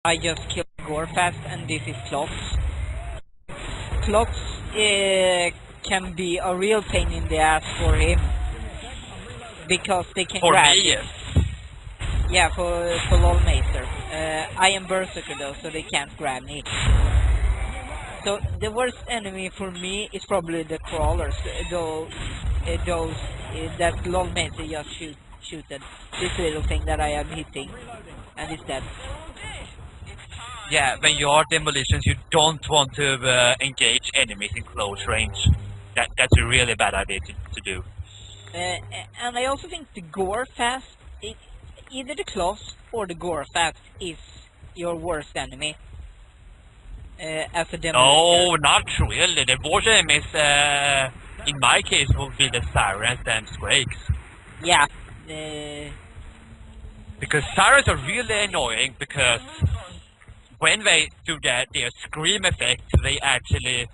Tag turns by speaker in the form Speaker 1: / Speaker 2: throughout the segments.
Speaker 1: I just killed Gorefast, and this is Clocks. Clocks can be a real pain in the ass for him because they can grab
Speaker 2: me,
Speaker 1: him. Yeah, for Lolmazter. I am Berserker though, so they can't grab me. So the worst enemy for me is probably the crawlers, those that Lolmazter just shooted. This little thing that I am hitting, and it's dead.
Speaker 2: Yeah, when you are demolitions, you don't want to engage enemies in close range. That's a really bad idea to do.
Speaker 1: And I also think the Gorefast, either the Cloth or the Gorefast is your worst enemy. As a demolition.
Speaker 2: No, not really. The worst enemies, in my case, will be the Sirens and Scrakes.
Speaker 1: Yeah.
Speaker 2: Because Sirens are really annoying because when they do their scream effect, they actually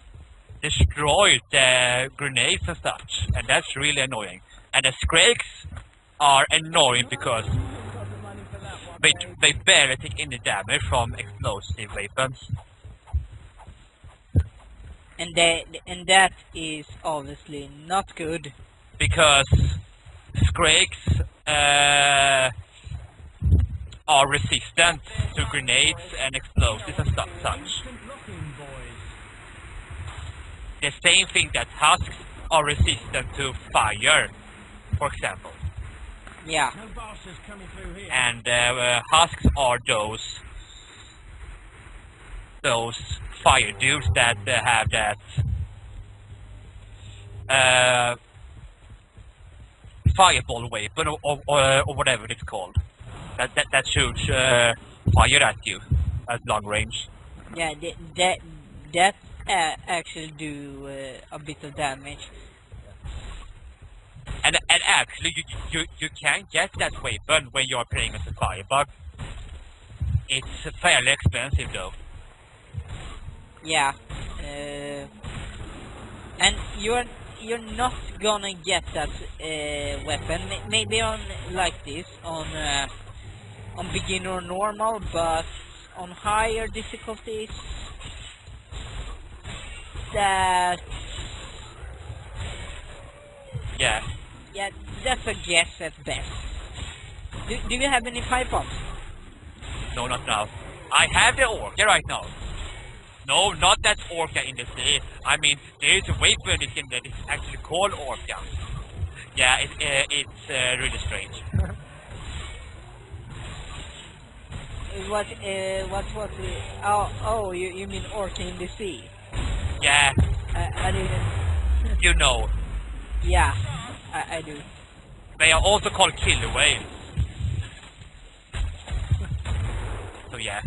Speaker 2: destroy the grenades and such, and that's really annoying. And the Scrakes are annoying because they barely take any damage from explosive weapons.
Speaker 1: And that is obviously not good.
Speaker 2: Because Scrakes are resistant to grenades and explosives and such. The same thing that Husks are resistant to fire, for example.
Speaker 1: Yeah.
Speaker 2: And Husks are those fire dudes that have that fireball weapon or whatever it's called. That shoots fire at you at long range.
Speaker 1: Yeah, that actually do a bit of damage.
Speaker 2: And actually, you can get that weapon when you are playing as a firebug. It's fairly expensive though.
Speaker 1: Yeah, and you're not gonna get that weapon. Maybe on like this on beginner or normal, but on higher difficulties, that
Speaker 2: yeah,
Speaker 1: that's a guess at best. Do you have any pipe bombs?
Speaker 2: No, not now. I have the Orca right now. No, not that Orca in the sea. I mean, there is a weapon in that is actually called Orca. Yeah, it's really strange.
Speaker 1: What oh, you mean Orca in the sea?
Speaker 2: Yeah.
Speaker 1: I didn't.
Speaker 2: You know.
Speaker 1: Yeah, I do.
Speaker 2: They are also called killer whales. So yeah.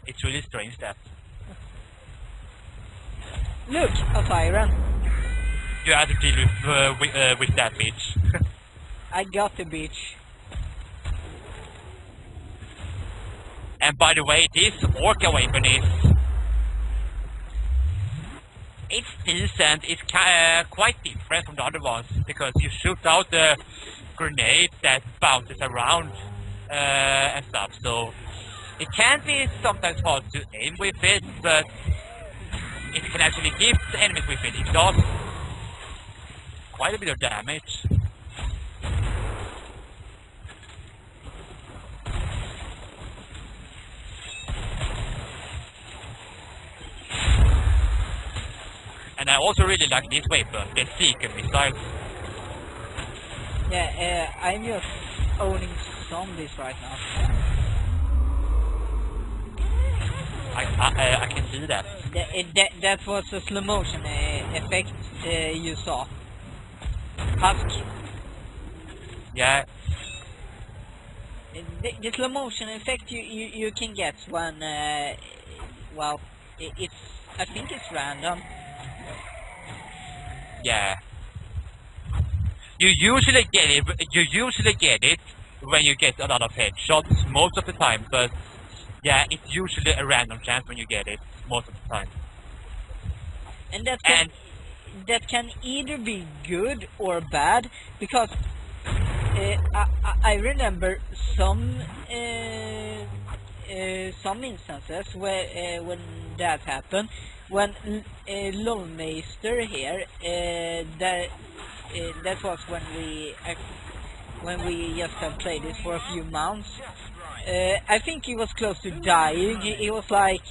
Speaker 2: It's really strange that.
Speaker 1: Look, a siren.
Speaker 2: You have to deal with that bitch.
Speaker 1: I got the bitch.
Speaker 2: And by the way, this Orca weapon it's decent. It's quite different from the other ones because you shoot out the grenade that bounces around and stuff. So it can be sometimes hard to aim with it, but it can actually hit enemies with it. It does quite a bit of damage. And I also really like this weapon, the Seeker missile.
Speaker 1: Yeah, I'm just owning zombies right now.
Speaker 2: I can see that.
Speaker 1: That was a slow motion effect you saw. Husk.
Speaker 2: Yeah.
Speaker 1: The slow motion effect you can get when well, it's I think it's random.
Speaker 2: Yeah. You usually get it when you get a lot of headshots most of the time, but yeah, it's usually a random chance when you get it most of the time.
Speaker 1: And that can either be good or bad, because I remember some instances where when that happened, when Lolmazter here, that was when we just had played it for a few months. I think he was close to dying. He was like,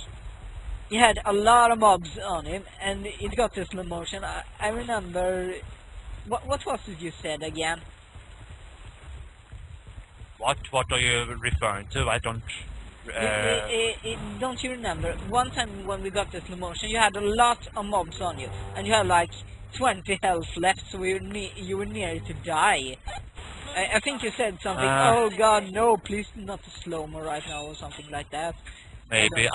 Speaker 1: he had a lot of mobs on him, and it got to slow motion. I remember, what was it you said again?
Speaker 2: What are you referring to? I don't.
Speaker 1: Don't you remember? One time when we got the slow motion, you had a lot of mobs on you, and you had like 20 health left, so you were near to die. I think you said something, oh god, no, please not slow-mo right now, or something like that.
Speaker 2: Maybe.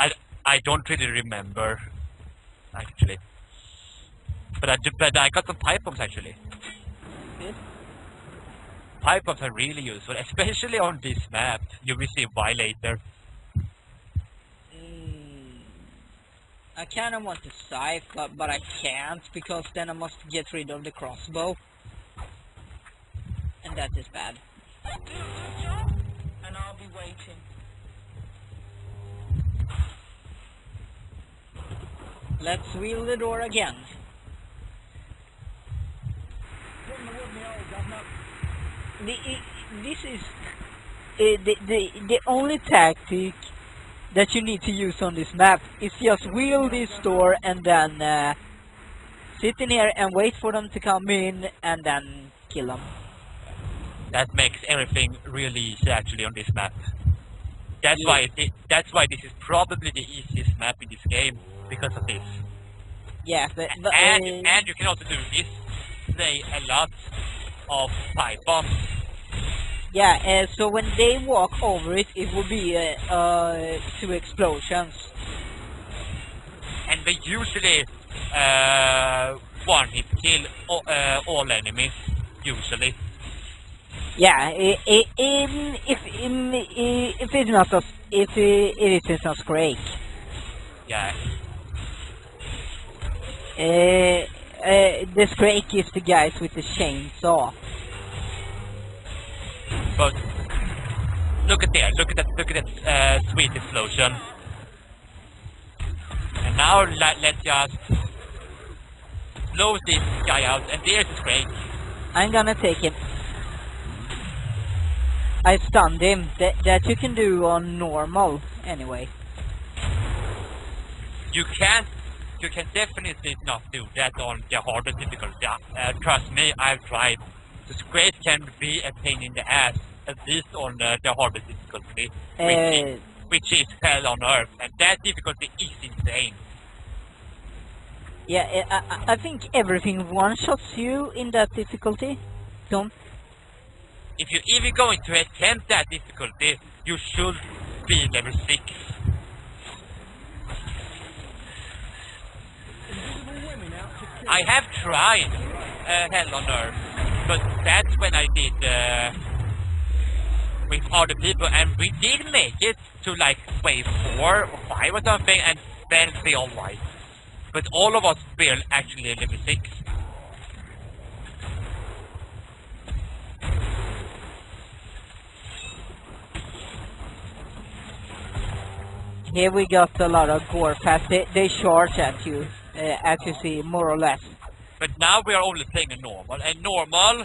Speaker 2: I don't really remember, actually. But I got some pipe bombs, actually.
Speaker 1: Yes?
Speaker 2: Pipe bombs are really useful, especially on this map. You will see why later.
Speaker 1: I kinda want to scythe, but I can't, because then I must get rid of the crossbow. And that is bad.
Speaker 3: And I'll be waiting.
Speaker 1: Let's wheel the door again. This is the only tactic that you need to use on this map is just wheel this door and then sit in here and wait for them to come in and then kill them.
Speaker 2: That makes everything really easy, actually, on this map. That's why this is probably the easiest map in this game, because of this.
Speaker 1: Yeah, but
Speaker 2: and you can also do this, play a lot of pipe bombs.
Speaker 1: Yeah, so when they walk over it, it will be 2 explosions.
Speaker 2: And they usually one hit kill all enemies, usually.
Speaker 1: Yeah, if it's not a, if it is not Scrake.
Speaker 2: Yeah.
Speaker 1: The Scrake is the guys with the chainsaw.
Speaker 2: But look at that sweet explosion. And now let's just blow this guy out, and there's the Scrake.
Speaker 1: I'm gonna take him. I stunned him. That you can do on normal, anyway.
Speaker 2: You can definitely not do that on the hardest difficulty. Trust me, I've tried. The Scrake can be a pain in the ass, at least on the hardest difficulty, which is hell on earth, and that difficulty is insane.
Speaker 1: Yeah, I think everything one-shots you in that difficulty. Don't.
Speaker 2: If you're even going to attempt that difficulty, you should be level 6. I have tried Hell on Earth, but that's when I did with other people, and we did make it to like wave 4 or 5 or something, and then we all right. But all of us were actually level 6.
Speaker 1: Here we got a lot of gore fast. They charge at you, as you see, more or less.
Speaker 2: But now we are only playing a normal, and normal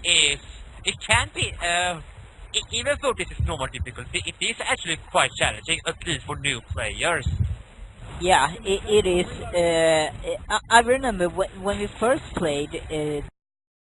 Speaker 2: is, it can be, even though this is normal difficulty, it is actually quite challenging, at least for new players.
Speaker 1: Yeah, it is. I remember when we first played